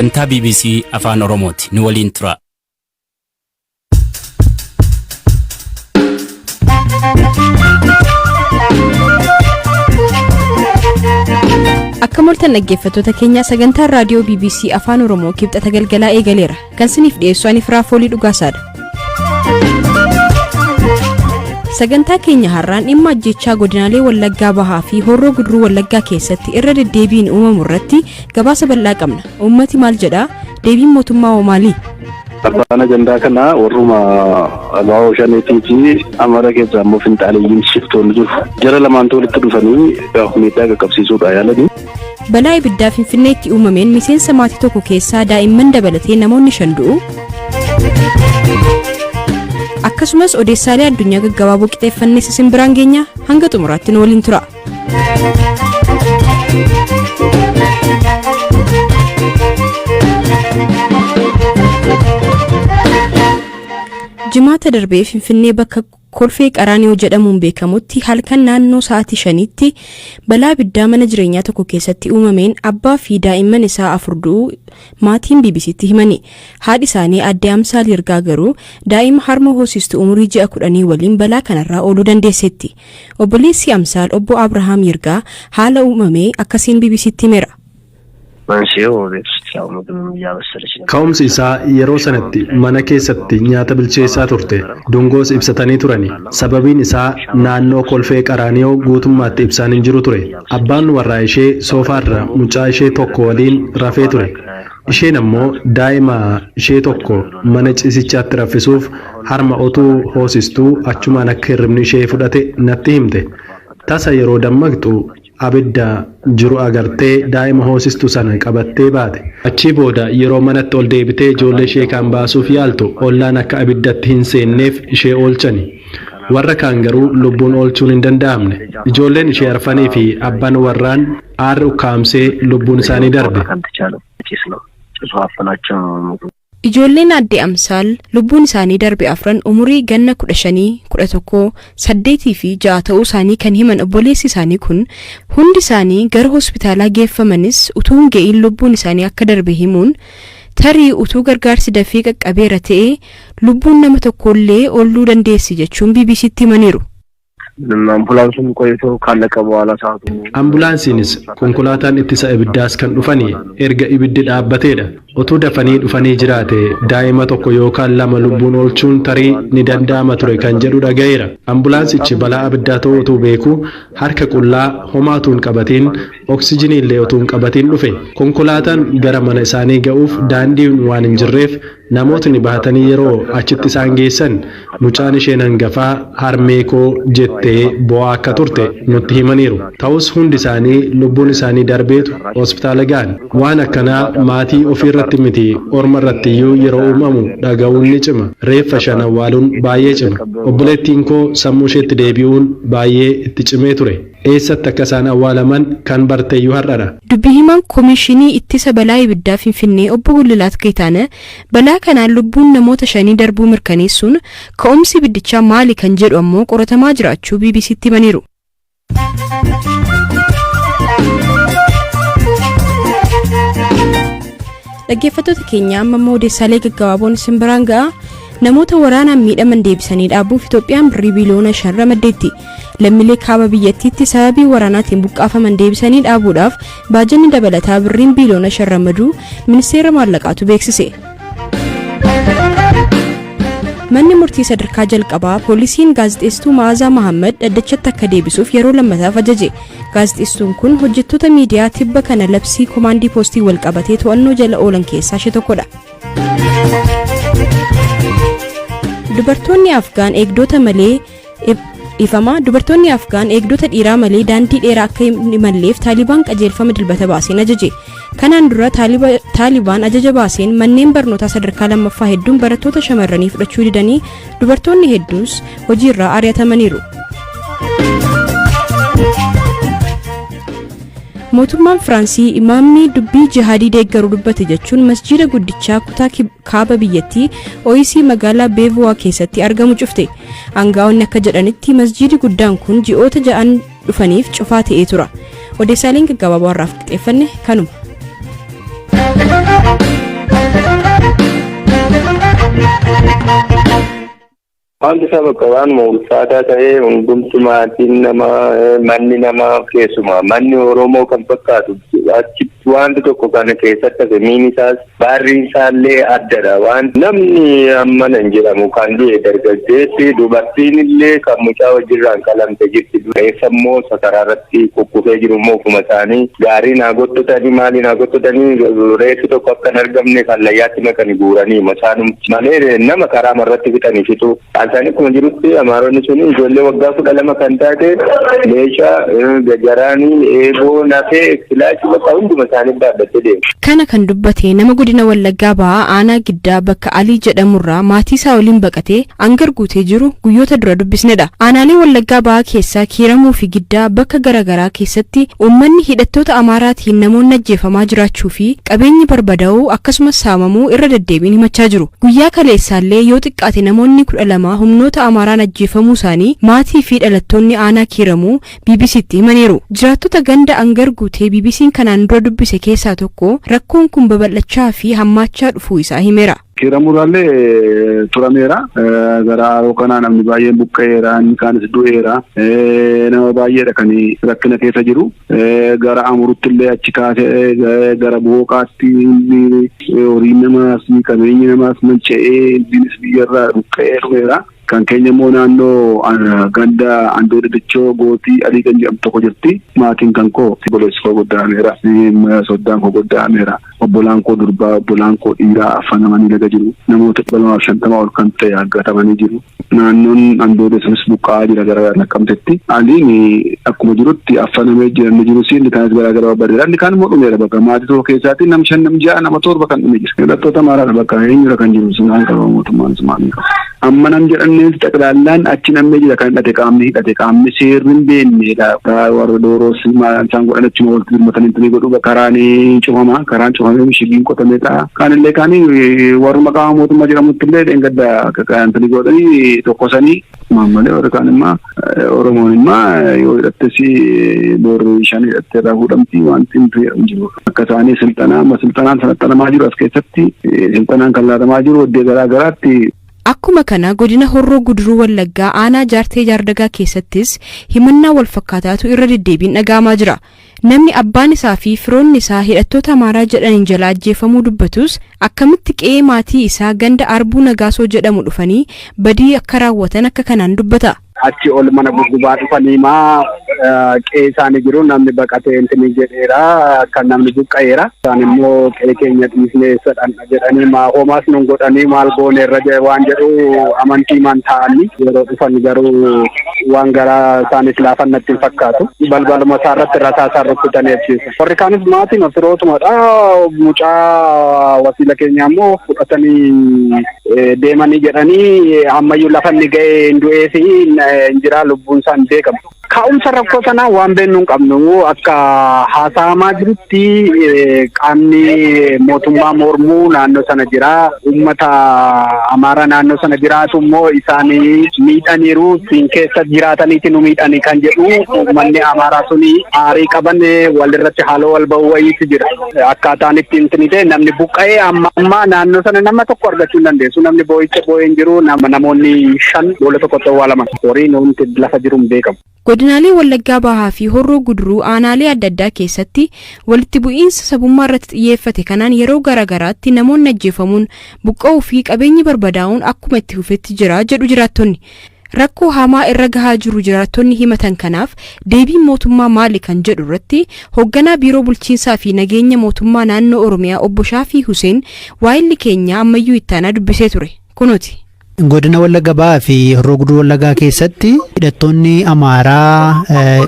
Sagantaa BBC Afaan Oromooti. Nu waliin tura. Akka moltan dhaggeeffattoota keenya sagantaa raadiyoo BBC Afaan Oromoo kibxata galgalaa eegaleera. Kan siniif dhiyeessu ani Firaafoolii Dhugaasaadha. Sagantaa keenya har'aan dhimma ajjechaa godinaalee Wallaggaa Bahaa fi Horroo Guduruu Wallaggaa keessatti irra deddeebiin uumamu irratti gabaasa bal'aa qabna. Uummati maal jedha? Deebiin mootummaa hoo maali? Abbaan ajandaa kana warruma Abaaboo Shaneetii fi Amara keessaa immoo Finxaaleeyyiin shiftoonni jiru. Jara lamaantu walitti dhufanii miidhaa qaqqabsiisuudha yaalanii. Balaa ibiddaa Finfinneetti uumameen miseensa maatii tokko keessaa daa'imman dabalatee namoonni 5 du'u. Akkasumas odeessaalee addunyaa gaggabaaboo qixeeffannee isin biraan geenya hanga xumuraatti nu waliin tura. Jimaata darbee Finfinnee bakka Kolfee Qaraanioo jedhamuun beekamutti halkan naannoo sa'aatii 5tti balaa ibiddaa mana jireenyaa tokko keessatti uumameen abbaa fi daa'imman isaa 4 du'u maatiin BBC'tti himani. Haadhi isaanii Aadde Amsaal Yirgaa garuu daa'ima harma hoosistuu umurii 10 waliin balaa kanarraa ooluu dandeessetti. Obboleessi Amsaal obbo Abrahaam Yirgaa haala uumamee akkasiin BBC'tti himera. Ka'umsi isaa yeroo sanatti mana keessatti nyaata bilcheessaa turte. Dungoos ibsatanii turani. Sababiin isaa naannoo Kolfee Qaraanioo guutummaatti ibsaan hin jiru ture. Abbaan warraa ishee soofaarra mucaa ishee tokko waliin rafee ture. Isheen ammoo daa'ima ishee tokko mana ciisichaatti raffisuuf harma otuu hoosistuu achumaan akka hirribni ishee fudhate natti himte. Tasa yeroo dammaqxu abidda jiru agartee daa'ima hoosistuu sana qabattee baate. Achii booda yeroo manatti ol deebitee ijoollee ishee kan baasuuf yaaltu ollaan akka abiddatti hin seenneef ishee oolchani. Warra kaan garuu lubbuun oolchuun hin danda'amne. Ijoolleen ishee arfanii fi abbaan warraan aarri ukkaamsee lubbuun isaanii darbe. Ijoolleen Aadde Amsaal lubbuun isaanii darbe afran umurii ganna 15, 11, 8 fi 6 ta'uu isaanii kan himan obboleessi isaanii kun hundi isaanii gara hospitaalaa geeffamanis utuu hin ga'iin lubbuun isaanii akka darbe himuun tarii utuu gargaarsi dafee qaqqabeera ta'ee lubbuun nama tokkollee ooluu dandeessi jechuun BBC'tti himaniiru. Ambulaansiin qoyitoo kallaqa ba'ala saatu. Ambulaansiinis konkolaataan ittisa ibiddaas kan dhufanii erga ibiddi dhaabbateedha. Utuu dafanii dhufanii jiraate daa'ima tokko yookaan 2 lubbuun oolchuun tarii ni danda'ama ture kan jedhu dhaga'eera. Ambulaansichi balaa abiddaa ta'uu utuu beeku harka qullaa homaa utuu hin qabatiin oksijinii illee utuu hin qabatiin dhufe. Konkolaataan gara mana isaanii ga'uuf daandiin waan hin jirreef namootni bahatanii yeroo achitti isaan geessan mucaan isheen hangafaa harmee koo jettee bo'aa akka turte nutti himaniiru. Ta'us hundi isaanii lubbuun isaanii darbeetu hospitaala ga'an. Waan akkanaa maatii ofiirratti miti orma irratti iyyuu yeroo uumamu dhaga'uun ni cima. Reeffa 5 awwaaluun baay'ee cima. Obboleettiin koo sammuu isheetti deebi'uun baay'ee itti cimee ture. Eessatti akka isaan awwaalaman kan barteeyyuu har'adha. Dubbi himaan Koomishinii Ittisa Balaa Ibiddaa Finfinnee obbo Gullilaat Geetaanaa balaa kanaan lubbuun namoota 5 darbuu mirkaneessuun ka'umsi ibiddichaa maali kan jedhu ammoo qoratamaa jiraachuu BBC'tti himaniiru. Dhaggeeffattoota keenya amma odeessaalee gaggabaaboon isin biraan ga'a. Namoota waraanaan miidhaman deebisanii dhaabuuf Itoophiyaan birrii biliyoona 5 ramaddeetti. Lammiilee kaaba biyyattiitti sababii waraanaatiin buqqaafaman deebisanii dhaabuudhaaf baajanni dabalataa birriin biliyoona 5 ramaduu ministeera maallaqaatu beeksise. Manni murtii sadarkaa jalqabaa poolisiin gaazexeessituu Ma'aazaa Mahammad dhaddachatti akka deebisuuf yeroo lammataaf ajaje. Gaazexeessituun kun hojjettoota miidiyaa tibba kana labsii komaandii poostii wal qabatee to'annoo jala oolan keessaa ishee tokkodha. Dubartoonni Afgaan eegdota malee Dubartoonni Afgaan eegdota dhiiraa malee daandii dheeraa akka hin imalleef Taalibaan qajeelfama dilbata baaseen ajaje. Kanaan dura Taalibaan ajaja baaseen manneen barnootaa sadarkaa lammaffaa hedduun barattoota shamarranii fudhachuu didanii dubartoonni hedduus hojiirraa ari'atamaniiru. Mootummaan Firaansii imaamni dubbii jihaadii deeggaru dubbate jechuun masjiida guddichaa kutaa kaaba biyyattii OIC magaalaa Beevuwaa keessatti argamu cufte. Aangaa'onni akka jedhanitti masjiidi guddaan kun ji'oota 6 dhufaniif cufaa ta'ee tura. Odeessaaleen gaggabaaboo har'aaf qixxeeffanne kanuma. Wanti isaa bakka waanuma ulfaataa ta'ee hundumti maatiin namaa manni namaa keessumaa manni Oromoo kan fakkaatu achitti wanti tokko kana keessatti samiin isaas baarriin isaallee addadha. Waan namni ammana hin jedhamu kan du'e dargaggeessi dubartiin illee kan mucaa wajjirraan qalamte jirti. Reeffa immoo sakaraa irratti kukkufee jiru immoo ofuma isaanii gaarii naa gottotanii maali naa gottotanii reeffi tokko akka hin argamne kan layyaatti makanii guuranii masaanum malee nama karaa marratti fixanii fitu. Isaan akkuma jirutti Amaaronni sun ijoollee waggaa 12 kan taate meeshaa gajaraanii eeboo nafee filaachi bakka hunduma isaanii dhaabbattee deemu. Kana kan dubbate nama godina Wallaggaa Bahaa aanaa Giddaa bakka Alii jedhamurraa maatii isaa waliin baqatee angar guutee jiru guyyoota dura dubbisnedha. Aanaalee Wallaggaa Bahaa keessaa Kiiramuu fi Giddaa bakka garaagaraa keessatti uummanni hidhattoota Amaaraatiin namoonni ajjeefamaa jiraachuu fi qabeenyi barbadaa'uu akkasumas saamamuu irra deddeebiin himachaa jiru. Guyyaa kaleessaallee yoo xiqqaate namoonni 12 humnoota Amaaraan ajjeefamuu isaanii maatii fi dhalattoonni aanaa Kiiramuu BBC'tti himaniiru. Jiraattota ganda angar guutee BBC'n kanaan dura dubbise keessaa tokko rakkoon kun babal'achaa fi hammaachaa dhufuu isaa himeera. Kiiramuraallee turameera gara haroo kanaa namni baay'een buqqa'eera inni kaanis du'eera nama baay'eedha kan rakkina keessa jiru gara Amurutti illee achi kaasee gara Booqaatti horiin namaas qabeenyi namaas manca'ee binis biyyarraa buqqa'ee dhumeera. Kan keenya immoo naannoo ganda Andoo Dadichoo Gootii Alii kan jedhamtu tokko jirti. Maatiin kan koo obboleessi koo godda'ameera. Soddaan koo godda'ameera. Obbolaan koo durbaa obbolaan koo dhiiraa affanamanii laga jiru. Namoota 250 ol kan ta'e aggatamanii jiru. Naannoon Andoo Dadichoo buqqa'aa jira gara Naqqamtetti. Aliin akkuma jirutti affanamee jiran jiru siin kaanis garaagara babbadeera. Inni kaan immoo dhumeera bakka maatii tokko keessaatiin nam 5 nam 6 nama 7 kan dhume jira. Hidhattoota Amaaraadha bakka eenyudha kan jiru sun qaba mootummaan sumaanii qaba. Amma nam jedhannees xaqlaallaan achi namni jira kan hidhate qaamni seerriin beekneedha. Warra Dooroos isaan godhan achuma walitti hirmatanii tuni godhu karaan cufamee mishigiin qotameedha. Kaanillee kaanii warruma qaama mootummaa jedhamutti illee dheengadda kan tuni godhanii tokkosanii maammalee warra kaan immoo Oromoon immoo yoo hidhattes boorri 5 hidhattee irraa fuudhamti wanti hin jiru. Akka isaanii silxanaan sanattanamaa jiru as keessatti silxanaan kan laatamaa jiru iddoo garaagaraatti. Akkuma kana godina Horroo Guduruu Wallaggaa aanaa Jaartee Jaardagaa keessattis himannaa wal fakkaataatu irra deddeebiin dhaga'amaa jira. Namni abbaan isaa fi firoonni isaa hidhattoota Amaaraa jedhaniin jala ajjeefamuu dubbatus akkamitti qe'ee maatii isaa ganda Arbuu Nagaasoo jedhamu dhufanii badii akka raawwatan akka kanaan dubbata. Achi ol mana gurgubaa dhufanii qe'ee isaanii jiru namni baqatee intini jedheera kan namni buqqa'eera. Isaan immoo qe'ee keenya dhiisnee sadhanna jedhanii homaas nun godhanii maal gooneerra waan jedhu amantii man ta'anii yeroo dhufan garuu waan garaa isaanis laafannatti hin fakkaatu. Balbaluma isaa irratti rasaasaan rukkutanii ajjeesu. Warri kaanis maatiin firootumadha. Mucaa wasiila keenya immoo fudhatanii deemanii jedhanii ammayyuu lafa inni ga'ee hin du'ee fi injiraa lubbuun isaa hin beekamu. Ka'umsa rakkoo sanaa waan beeknu hin qabnu akka haasa'amaa jirutti qaamni mootummaa mormuu naannoo sana jira. Uummata Amaaraa naannoo sana jiraatu immoo isaanii miidhaniiru siin keessa jiraataniiti nu miidhanii kan jedhu uummanni Amaaraa suni aarii qaban walirratti haaloo wal ba'uu wayiitu jira. Akkaataan ittiin tinite namni buqqa'ee amma naannoo sana nama tokko argachuu hin dandeessu. Namni boo'icha boo'ee hin jiru namoonni 5 boolla tokkotti awwaalaman. Horiin hundi lafa jiru hin beekamu. Godinaalee Wallaggaa Bahaa fi Horroo Guduruu aanaalee adda addaa keessatti walitti bu'iinsa sabummaa irratti xiyyeeffate kanaan yeroo garaagaraatti namoonni ajjeefamuun buqqa'uu fi qabeenyi barbadaa'uun akkuma itti fufetti jira jedhu jiraattonni. Rakkoo hamaa irra gahaa jiru jiraattonni himatan kanaaf deebiin mootummaa maali kan jedhu irratti hoogganaa biiroo bulchiinsaa fi nageenya mootummaa naannoo Oromiyaa obbo Shaafii Huseen waa'illi keenya ammayyuu ittaanaa dubbisee ture. Kunooti. Godina Wallaggaa Bahaa fi Horroo Guduruu Wallaggaa keessatti hidhattoonni Amaaraa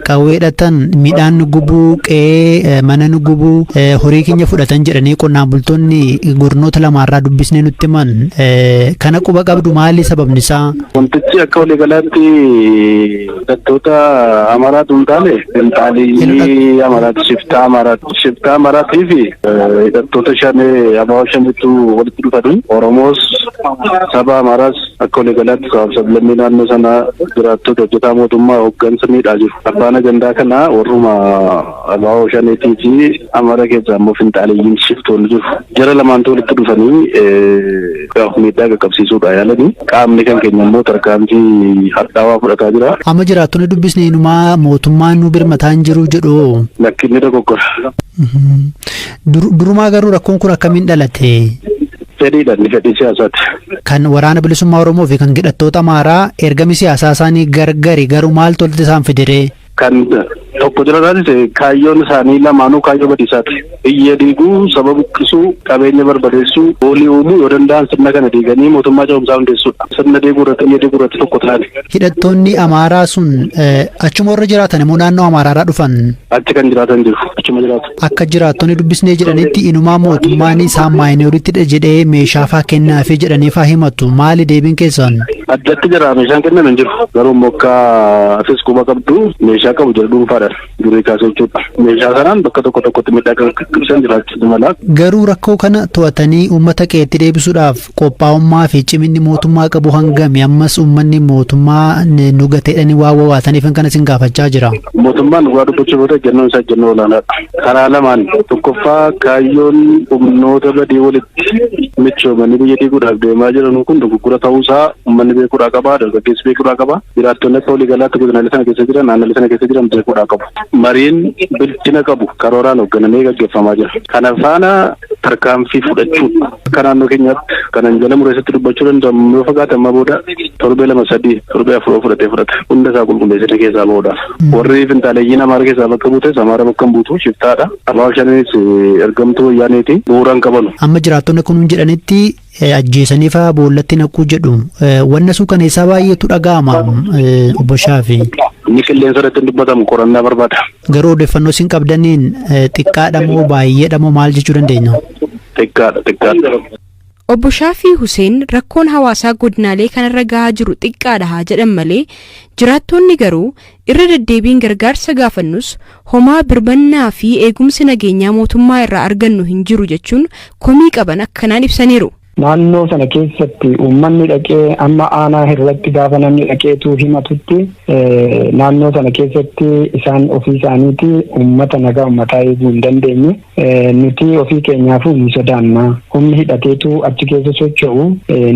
qawwee hidhatan midhaan gubuu qe'ee mana gubuu horii keenya fudhatan jedhanii qonnaan bultoonni godinoota lamaarraa dubbisnee nutti himan kana quba qabdu maali sababni isaa? Wantichi akka waliigalaatti hidhattoota Amaaraatu hin taane finxaalii Amaaraatti shiftaa Amaaraatii fi hidhattoota 5 abaaboo 5tu walitti dhufanii Oromoos saba Amaaraa ammas akka waliigalaatti sablammii naannoo sanaa jiraattota hojjetaa mootummaa hooggansa miidhaa jiru. Abbaan agandaa kanaa warruma abaaboo shaneetii fi amara keessaa immoo finxaaleeyyiin shiftoonni jiru. Jara lamaantu walitti dhufanii miidhaa qaqqabsiisuudha yaalanii qaamni kan keenya immoo tarkaanfii hadhaawaa fudhataa jira. Amma jiraattonni dubbisne inumaa mootummaan nu birmataa hin jiru jedhu. Lakkinni dogoggora. Durumaa garuu rakkoon kun akkamiin dhalate? Fedhiidhaan fedhii siyaasaati. Kan waraana bilisummaa Oromoo fi kan hidhattoota Amaaraa ergami siyaasaa isaanii gargari garuu maaltu walitti isaan fidire? Kan tokko jira taasise kaayyoon isaanii lamaanuu kaayyoo badiisaati. Biyya diiguu, saba buqqisuu, qabeenya barbadeessuu, boolii uumuu yoo danda'an sirna kana diiganii mootummaa ce'umsaa hundeessuudha. Sirna diiguu irratti tokko ta'ani. Hidhattoonni Amaaraa sun achuma warra jiraatan immoo naannoo Amaaraadhaa dhufan. Achi kan jiraatan jiru. Achuma jiraatu. Akka jiraattonni dubbisnee jedhanitti inumaa mootummaan isaan maayinoorittidha jedhee meeshaa fa'aa kennaafii jedhanii fa'aa himatu. Maali deebiin keessan? Addatti jira meeshaan kennan hin jiru. Garuu immoo akka afis quba qabdu meeshaa qabu jira dhuunfaadhaan durii kaasee jechuudha. Meeshaa kanaan bakka tokkotti miidhaa qaqqabsiisan jiraachuu mala. Garuu rakkoo kana to'atanii uummata qeetti deebisuudhaaf qophaa'ummaa fi ciminni mootummaa qabu hangami ammas uummanni mootummaa nu gateedhanii waa wawaataniif kan isin gaafachaa jira. Mootummaan dhugaa dubbachuu booda ejjennoon isaa ejjennoo olaanaadha. Karaa lamaan tokkoffaa kaayyoon humnoota badii walitti michoomanii biyya diiguudhaaf deemaa jiran kun dogoggora ta'uusaa uummanni beekuudhaa qaba, dargaggeessi beekuudhaa qaba. Jiraattonni akka waliigalaatti godinaalee sana keessa jiran, naannolee sana keessa jiran beekuudhaa qabu. Mariin bilchina qabu karooraan hoogganamee gaggeeffamaa jira. Kana faana tarkaanfii fudhachuudha. Akka naannoo keenyaatti kanan jala mureessatti dubbachuu danda'amu yoo fagaate amma booda torbee 2-3 torbee 4 fudhata. Hunda isaa qulqulleessanii keessaa bahuudhaaf. Warri finxaaleeyyiin Amaara keessaa bakka buutes Amaara bakka hin buutu shiftaadha. Abaaboo shanis ergamtuu wayyaaneeti bu'uuraan qabanu. Amma jiraattonni kun jedhanitti ajjeesanii fa'aa boollatti naquu jedhu. Wanna suukaneessaa baay'eetu dhaga'ama obbo Shaafii. Inni qilleensa irratti hin dubbatamu qorannaa barbaada. Garuu odeeffannoo isin qabdaniin xiqqaadha moo baay'eedha moo maal jechuu dandeenya? Xiqqaadha. Obbo Shaafii Huseen rakkoon hawaasaa godinaalee kanarra gahaa jiru xiqqaadha haa jedhan malee jiraattonni garuu irra deddeebiin gargaarsa gaafannus homaa birmannaa fi eegumsi nageenyaa mootummaa irraa argannu hin jiru jechuun komii qaban akkanaan ibsaniiru. Naannoo sana keessatti uummanni dhaqee amma aanaa irratti gaafa namni dhaqeetu himatutti naannoo sana keessatti isaan ofii isaaniiti uummata nagaa uummataa eeguu hin dandeenye. Nuti ofii keenyaafuu ni sodaanna. Humni hidhateetu achi keessa socho'u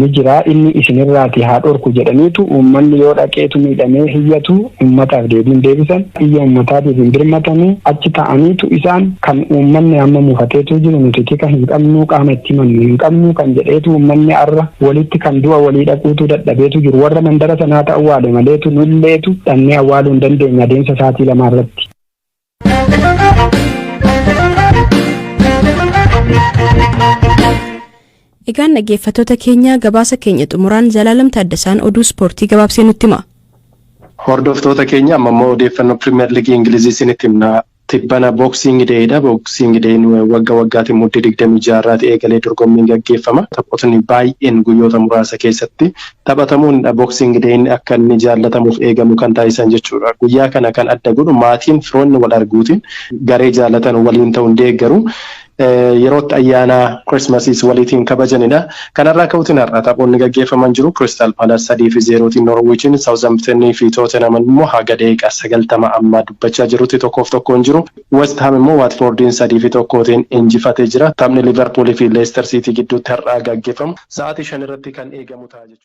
ni jira. Inni isinirraati haa dhorku jedhaniitu uummanni yoo dhaqeetu miidhamee hiyyatu uummataaf deebiin deebisan. Iyya uummataatiif hin birmatanii achi ta'aniitu isaan kan uummanni amma mufateetu jiru nuti tika hin qabnu qaama itti himannu hin qabnu kan jedhe. Uummanni arra walitti kan du'a walii dhaquutu dadhabeetu jiru. Warra mandara sanaa awwaale maleetu nulleetu dhannee awwaaluu hin dandeenya adeemsa sa'aatii 2 irratti. Egaan dhaggeeffattoota keenya gabaasa keenya xumuraan Zalaalam Taaddasaan oduu ispoortii gabaabsee nutti hima. Hordoftoota keenya amma immoo odeeffannoo Pirimeer Liigii Ingilizii isinitti himna. Tibbana boksing deedha. Boksing deen waggaa muddee 26 eegalee dorgommiin gaggeeffama. Taphootni baay'een guyyoota muraasa keessatti taphatamuun boksing deen akka inni jaallatamuuf eegamu kan taasisan jechuudha. Guyyaa kana kan adda godhu maatiin firoonni wal arguutiin garee jaallatan waliin ta'uun deeggaru. Yerootti ayyaana Christmas waliitiin kabajanidha. Kanarraa ka'uutiin har'a taphoonni gaggeeffaman jiru. Crystal Palace 3-0 Norwichin, Southampton fi Tottenham immoo haga daqiiqaa 90 amma dubbachaa jirutti 1-1 jiru. West Ham immoo Watfordin 3-1 injifatee jira. Taphni Liverpool fi Leicester City gidduutti har'a gaggeeffamu. Sa'aatii 5 irratti kan eegamu ta'a jechuudha.